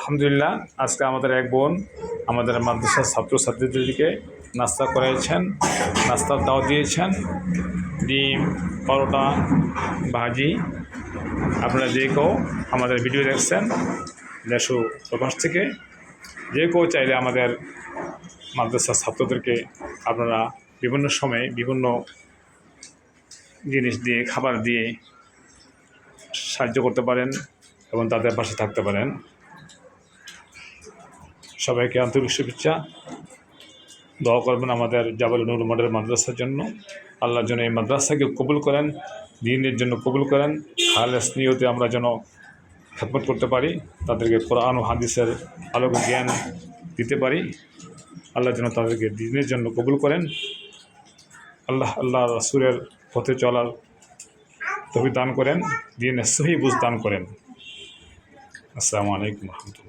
আলহামদুলিল্লাহ, আজকে আমাদের এক বোন আমাদের মাদ্রাসার ছাত্রছাত্রীদেরকে নাস্তা করাইছেন, নাস্তার দাওয়াত দিয়েছেন। ডিম, পরোটা, ভাজি। আপনারা যে কেউ আমাদের ভিডিও দেখছেন দেশ ও প্রবাস থেকে, যে কেউ চাইলে আমাদের মাদ্রাসার ছাত্রদেরকে আপনারা বিভিন্ন সময়ে বিভিন্ন জিনিস দিয়ে, খাবার দিয়ে সাহায্য করতে পারেন এবং তাদের পাশে থাকতে পারেন। সবাইকে আন্তরিক শুভেচ্ছা। দোয়া করবেন আমাদের জাবাল নূর মডেল মাদ্রাসার জন্য। আল্লাহর জন্য এই মাদ্রাসাকে কবুল করেন, দ্বীনের জন্য কবুল করেন। খালেস নিয়তে আমরা যেন খেদমত করতে পারি, তাদেরকে কোরআন ও হাদিসের আলোক জ্ঞান দিতে পারি। আল্লাহ যেন তাদেরকে দ্বীনের জন্য কবুল করেন। আল্লাহ রাসূলের পথে চলার তৌফিক দান করেন, দ্বীনের সহি বুঝ দান করেন। আসসালামু আলাইকুম রহমতুল্লাহ।